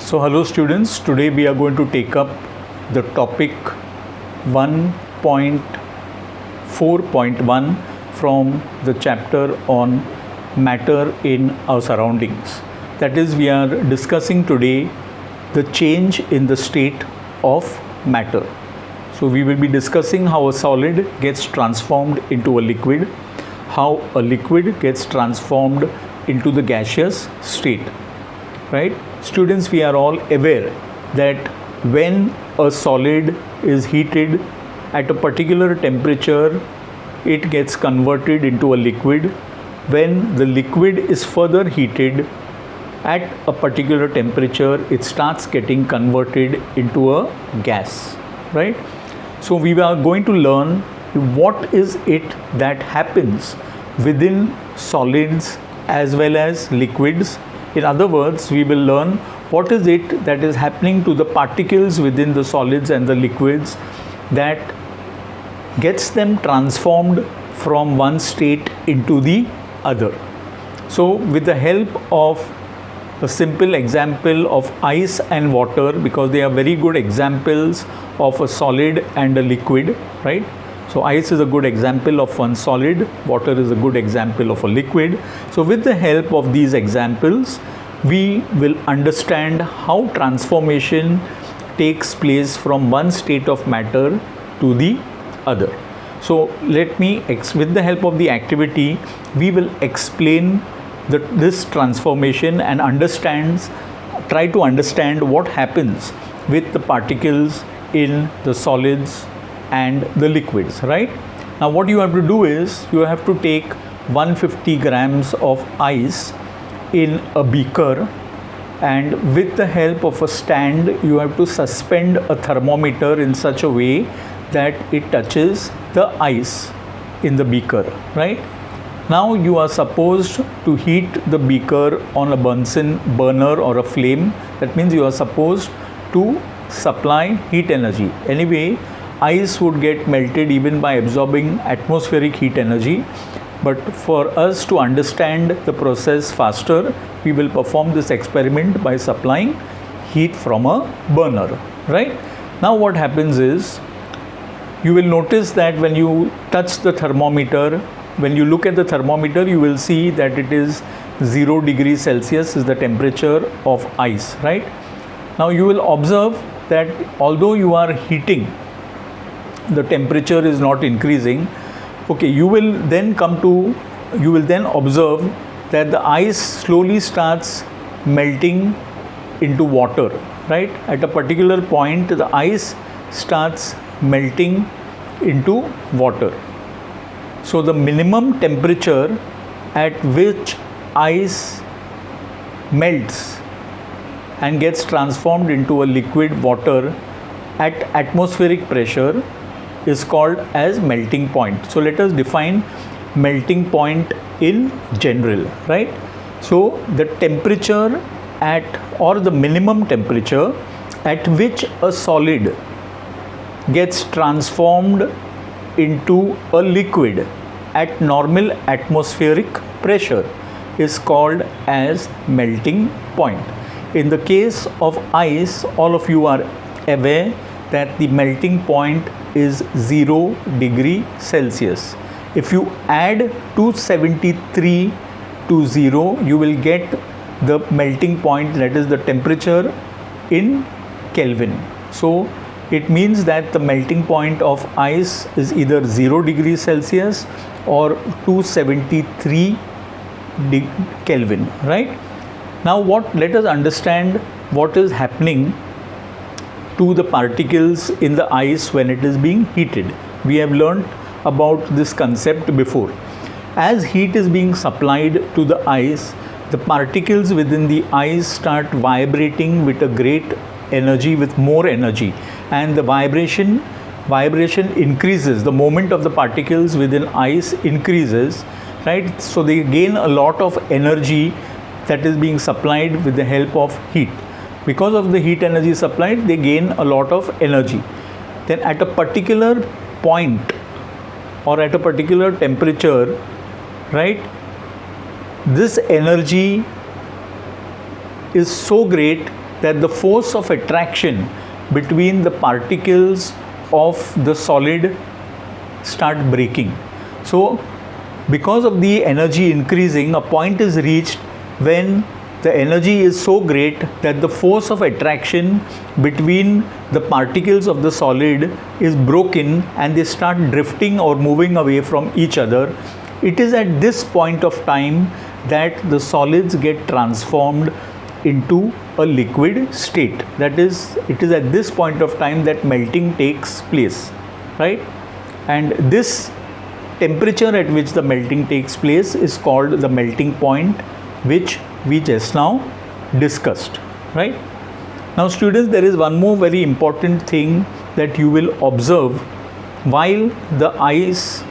So hello students, today we are going to take up the topic 1.4.1 from the chapter on matter in our surroundings. That is, we are discussing today the change in the state of matter. So we will be discussing how a solid gets transformed into a liquid, how a liquid gets transformed into the gaseous state. Right? Students, we are all aware that when a solid is heated at a particular temperature, it gets converted into a liquid. When the liquid is further heated at a particular temperature, it starts getting converted into a gas. Right? So we are going to learn what is it that happens within solids as well as liquids. In other words, we will learn what is it that is happening to the particles within the solids and the liquids that gets them transformed from one state into the other. So with the help of a simple example of ice and water, because they are very good examples of a solid and a liquid, right? So ice is a good example of one solid, water is a good example of a liquid. So with the help of these examples, we will understand how transformation takes place from one state of matter to the other. So let me, with the help of the activity, we will explain this transformation and try to understand what happens with the particles in the solids and the liquids, right? Now what you have to do is you have to take 150 grams of ice in a beaker, and with the help of a stand you have to suspend a thermometer in such a way that it touches the ice in the beaker, right? Now you are supposed to heat the beaker on a Bunsen burner or a flame. That means you are supposed to supply heat energy. Anyway, ice would get melted even by absorbing atmospheric heat energy. But for us to understand the process faster, we will perform this experiment by supplying heat from a burner, right? Now what happens is, you will notice that when you touch the thermometer, when you look at the thermometer, you will see that it is 0 degrees Celsius is the temperature of ice, right? Now you will observe that although you are heating, the temperature is not increasing. Okay, you will then observe that the ice slowly starts melting into water, right? At a particular point, the ice starts melting into water. So the minimum temperature at which ice melts and gets transformed into a liquid water at atmospheric pressure is called as melting point. So let us define melting point in general, right? So the temperature or the minimum temperature at which a solid gets transformed into a liquid at normal atmospheric pressure is called as melting point. In the case of ice, all of you are aware that the melting point is 0 degree Celsius. If you add 273 to 0, you will get the melting point, that is the temperature in Kelvin. So it means that the melting point of ice is either 0 degrees Celsius or 273 Kelvin, right? Now let us understand what is happening to the particles in the ice when it is being heated. We have learned about this concept before. As heat is being supplied to the ice, the particles within the ice start vibrating with a great energy, with more energy, and the vibration increases. The moment of the particles within ice increases, right? So they gain a lot of energy that is being supplied with the help of heat. Because of the heat energy supplied, they gain a lot of energy. Then at a particular point or at a particular temperature, right, this energy is so great that the force of attraction between the particles of the solid start breaking. So because of the energy increasing, a point is reached when the energy is so great that the force of attraction between the particles of the solid is broken and they start drifting or moving away from each other. It is at this point of time that the solids get transformed into a liquid state. That is, it is at this point of time that melting takes place, right? And this temperature at which the melting takes place is called the melting point, which we just now discussed, right? Now students, there is one more very important thing that you will observe while the ice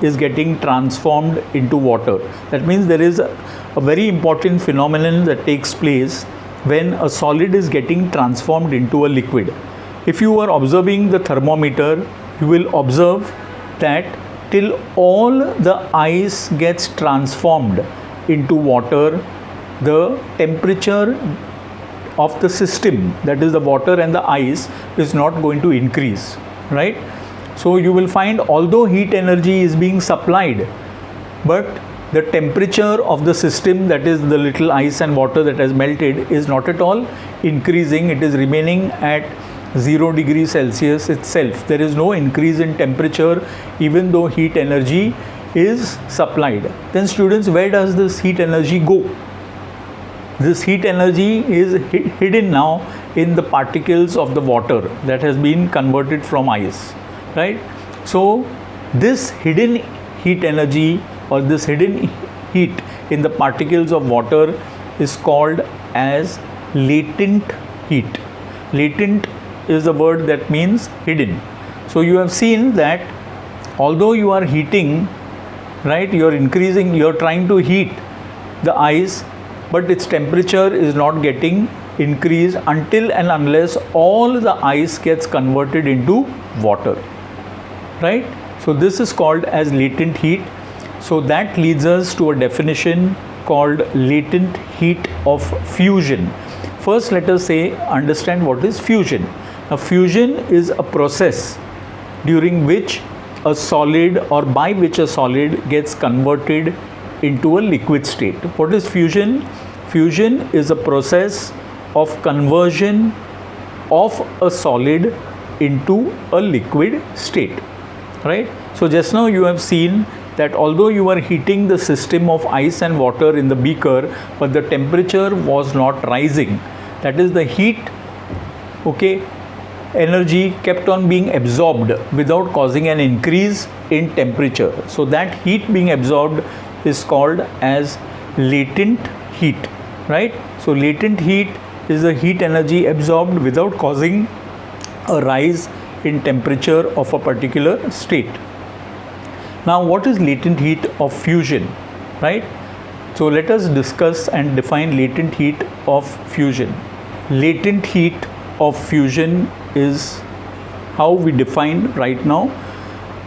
is getting transformed into water. That means there is a very important phenomenon that takes place when a solid is getting transformed into a liquid. If you are observing the thermometer, you will observe that till all the ice gets transformed into water, the temperature of the system, that is the water and the ice, is not going to increase, right? So you will find, although heat energy is being supplied, but the temperature of the system, that is the little ice and water that has melted, is not at all increasing. It is remaining at 0 degrees Celsius itself. There is no increase in temperature even though heat energy is supplied. Then students, where does this heat energy go? This heat energy is hidden now in the particles of the water that has been converted from ice, right? So this hidden heat energy or this hidden heat in the particles of water is called as latent heat. Latent is the word that means hidden. So you have seen that although you are heating, right, you are increasing, you are trying to heat the ice, but its temperature is not getting increased until and unless all the ice gets converted into water, right? So this is called as latent heat. So that leads us to a definition called latent heat of fusion. First, let us understand what is fusion. Now, fusion is a process during which a solid, or by which a solid gets converted into a liquid state. What is fusion? Fusion is a process of conversion of a solid into a liquid state, right? So just now you have seen that although you are heating the system of ice and water in the beaker, but the temperature was not rising. That is, the heat, okay, energy kept on being absorbed without causing an increase in temperature. So that heat being absorbed is called as latent heat, right? So latent heat is the heat energy absorbed without causing a rise in temperature of a particular state. Now, what is latent heat of fusion, right? So let us discuss and define latent heat of fusion. Latent heat of fusion is how we define right now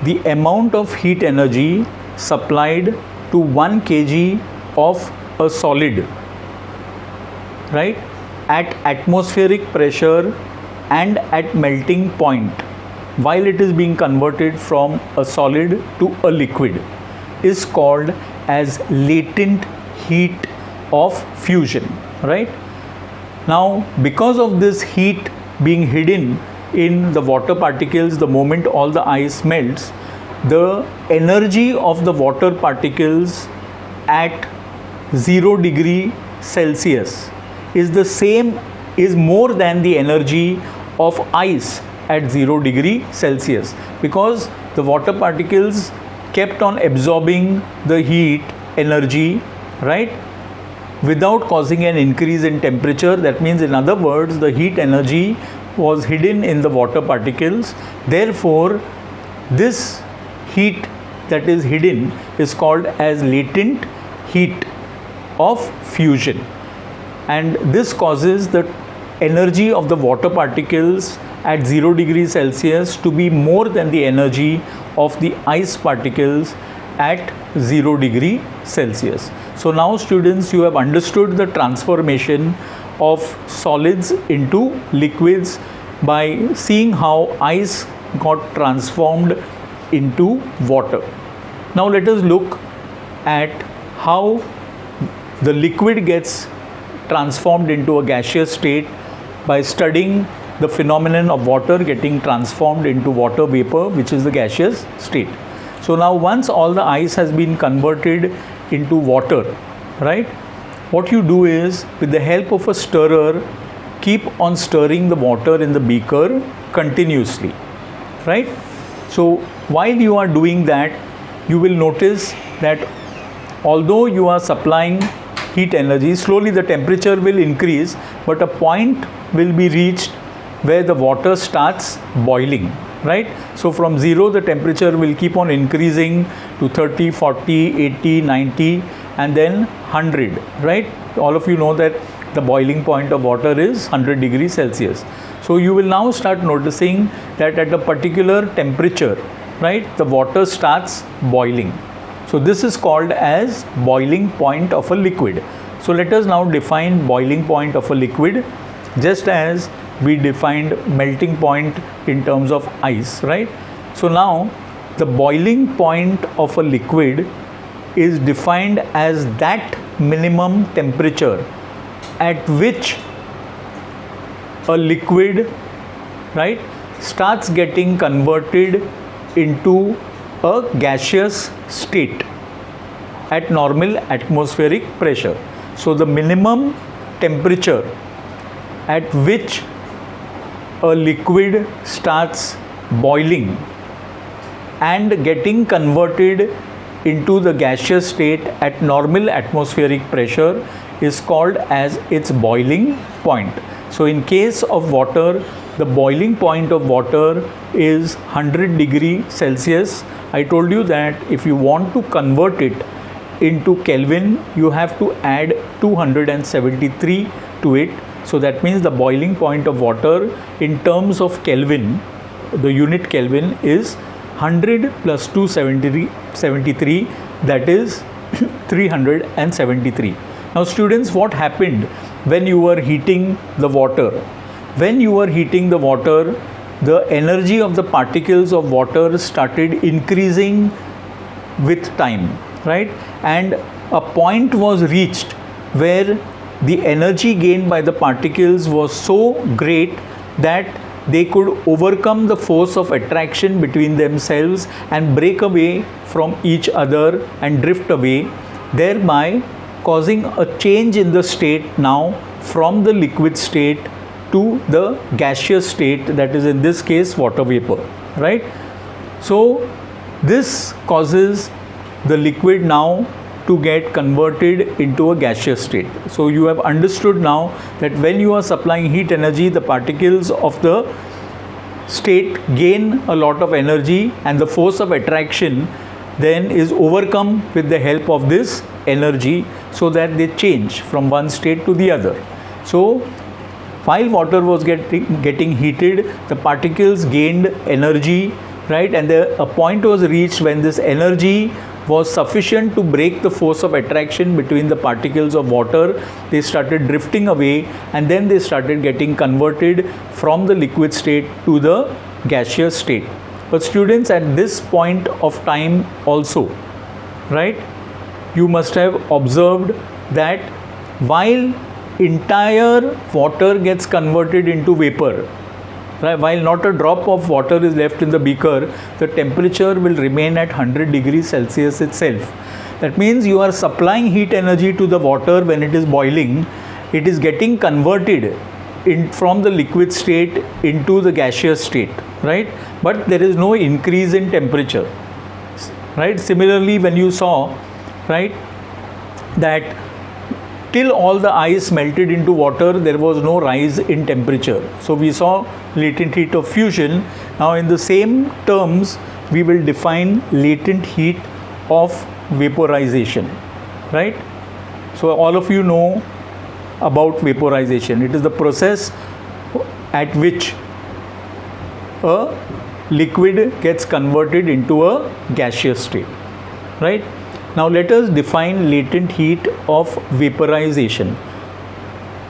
the amount of heat energy supplied to 1 kg of a solid, right, at atmospheric pressure and at melting point while it is being converted from a solid to a liquid is called as latent heat of fusion, right? Now, because of this heat being hidden in the water particles the moment all the ice melts, the energy of the water particles at 0 degree Celsius is more than the energy of ice at 0 degree Celsius, because the water particles kept on absorbing the heat energy, right, without causing an increase in temperature. That means, in other words, the heat energy was hidden in the water particles. Therefore, this heat that is hidden is called as latent heat of fusion, and this causes the energy of the water particles at 0 degrees Celsius to be more than the energy of the ice particles at 0 degree Celsius. So now students, you have understood the transformation of solids into liquids by seeing how ice got transformed into water. Now let us look at how the liquid gets transformed into a gaseous state by studying the phenomenon of water getting transformed into water vapor, which is the gaseous state. So now once all the ice has been converted into water, right, what you do is, with the help of a stirrer, keep on stirring the water in the beaker continuously, right? So while you are doing that, you will notice that although you are supplying heat energy, slowly the temperature will increase, but a point will be reached where the water starts boiling, right? So from 0 the temperature will keep on increasing to 30, 40, 80, 90 and then 100, right? All of you know that the boiling point of water is 100 degrees Celsius. So you will now start noticing that at a particular temperature, right, the water starts boiling. So this is called as boiling point of a liquid. So let us now define boiling point of a liquid, just as we defined melting point in terms of ice, right? So now the boiling point of a liquid is defined as that minimum temperature at which a liquid, right, starts getting converted into a gaseous state at normal atmospheric pressure. So the minimum temperature at which a liquid starts boiling and getting converted into the gaseous state at normal atmospheric pressure is called as its boiling point. So in case of water, the boiling point of water is 100 degrees Celsius. I told you that if you want to convert it into Kelvin, you have to add 273 to it. So that means the boiling point of water in terms of Kelvin, the unit Kelvin is 100 plus 273, that is 373. Now students, what happened when you were heating the water? When you were heating the water, the energy of the particles of water started increasing with time, right? And a point was reached where the energy gained by the particles was so great that they could overcome the force of attraction between themselves and break away from each other and drift away, thereby causing a change in the state now from the liquid state to the gaseous state, that is in this case water vapor, right? So this causes the liquid now to get converted into a gaseous state. So you have understood now that when you are supplying heat energy, the particles of the state gain a lot of energy and the force of attraction then is overcome with the help of this energy, so that they change from one state to the other. So while water was getting heated, the particles gained energy, right? And a point was reached when this energy was sufficient to break the force of attraction between the particles of water. They started drifting away and then they started getting converted from the liquid state to the gaseous state. But students, at this point of time also, right, you must have observed that while entire water gets converted into vapor, right, while not a drop of water is left in the beaker, the temperature will remain at 100 degrees Celsius itself. That means you are supplying heat energy to the water when it is boiling. It is getting converted from the liquid state into the gaseous state, right? But there is no increase in temperature, right? Similarly, when you saw, right, that till all the ice melted into water, there was no rise in temperature. So we saw latent heat of fusion. Now in the same terms, we will define latent heat of vaporization, right? So all of you know about vaporization. It is the process at which a liquid gets converted into a gaseous state, right? Now let us define latent heat of vaporization.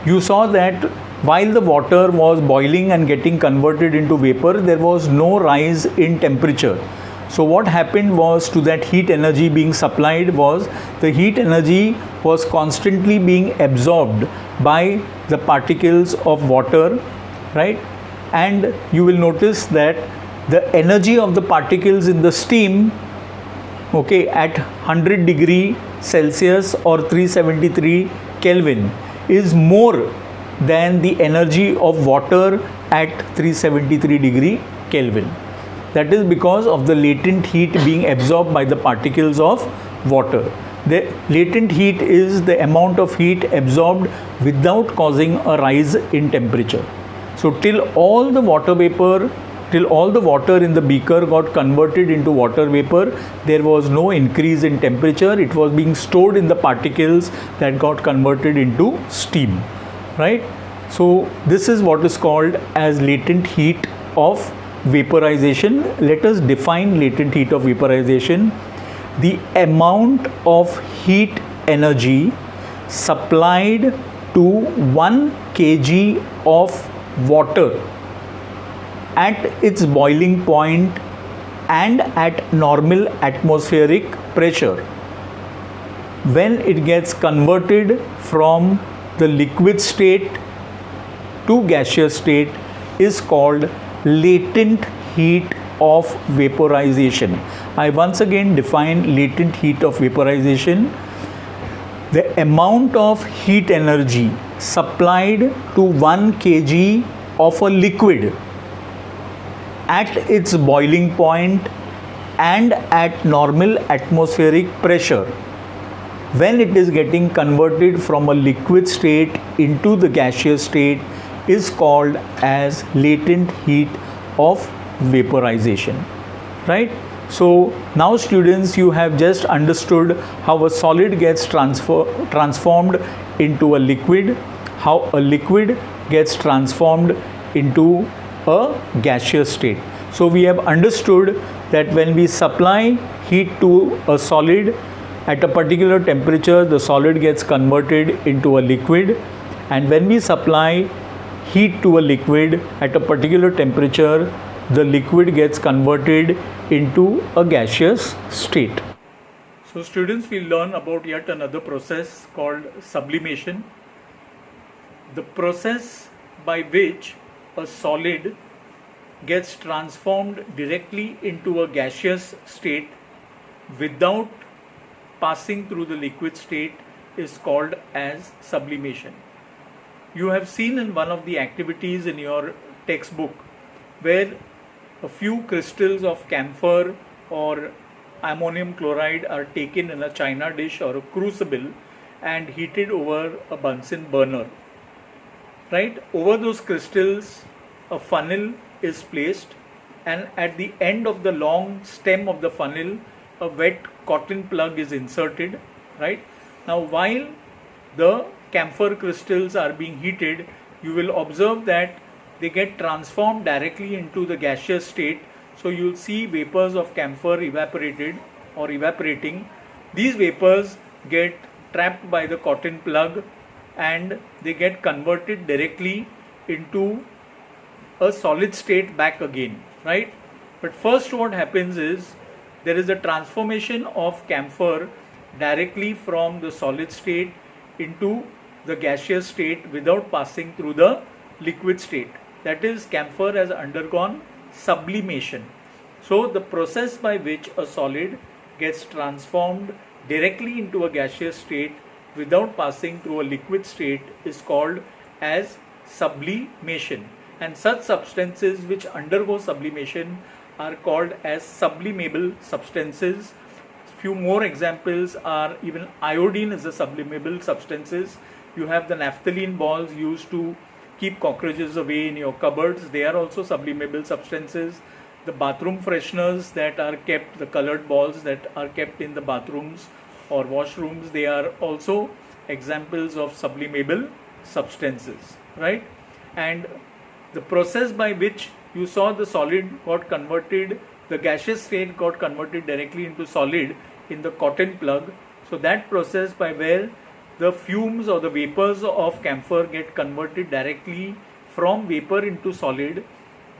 you saw that while the water was boiling and getting converted into vapor, there was no rise in temperature. So what happened was, to that heat energy being supplied, was the heat energy was constantly being absorbed by the particles of water, right? And you will notice that the energy of the particles in the steam, okay, at 100 degree Celsius or 373 Kelvin is more than the energy of water at 373 degree Kelvin. That is because of the latent heat being absorbed by the particles of water. The latent heat is the amount of heat absorbed without causing a rise in temperature. So till all the water in the beaker got converted into water vapor, there was no increase in temperature. It was being stored in the particles that got converted into steam, right? So this is what is called as latent heat of vaporization. Let us define latent heat of vaporization: the amount of heat energy supplied to 1 kg of water at its boiling point and at normal atmospheric pressure, when it gets converted from the liquid state to gaseous state, is called latent heat of vaporization. I once again define latent heat of vaporization: the amount of heat energy supplied to 1 kg of a liquid at its boiling point and at normal atmospheric pressure, when it is getting converted from a liquid state into the gaseous state, is called as latent heat of vaporization, right? So now students, you have just understood how a solid gets transformed into a liquid, how a liquid gets transformed into a gaseous state. So we have understood that when we supply heat to a solid at a particular temperature, the solid gets converted into a liquid, and when we supply heat to a liquid at a particular temperature, the liquid gets converted into a gaseous state. So students, we learn about yet another process called sublimation. The process by which a solid gets transformed directly into a gaseous state without passing through the liquid state is called as sublimation. You have seen in one of the activities in your textbook where a few crystals of camphor or ammonium chloride are taken in a china dish or a crucible and heated over a Bunsen burner. Right? Over those crystals, a funnel is placed, and at the end of the long stem of the funnel, a wet cotton plug is inserted. Right? Now, while the camphor crystals are being heated, you will observe that they get transformed directly into the gaseous state. So you will see vapors of camphor evaporated or evaporating. These vapors get trapped by the cotton plug and they get converted directly into a solid state back again, right? But first what happens is there is a transformation of camphor directly from the solid state into the gaseous state without passing through the liquid state. That is, camphor has undergone sublimation. So the process by which a solid gets transformed directly into a gaseous state without passing through a liquid state is called as sublimation. And such substances which undergo sublimation are called as sublimable substances. Few more examples are even iodine is a sublimable substances. You have the naphthalene balls used to keep cockroaches away in your cupboards. They are also sublimable substances. The bathroom fresheners that are kept, the colored balls that are kept in the bathrooms or washrooms, they are also examples of sublimable substances, right? And the process by which you saw the solid got converted, the gaseous state got converted directly into solid in the cotton plug. So that process by where the fumes or the vapors of camphor get converted directly from vapor into solid.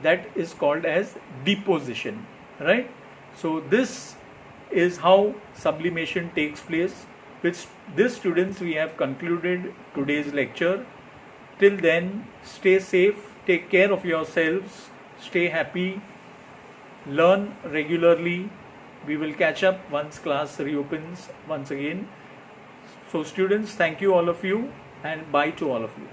That is called as deposition, right? So this is how sublimation takes place. With this, students, we have concluded today's lecture. Till then, stay safe, take care of yourselves, stay happy, learn regularly. We will catch up once class reopens once again. So students, thank you all of you, and bye to all of you.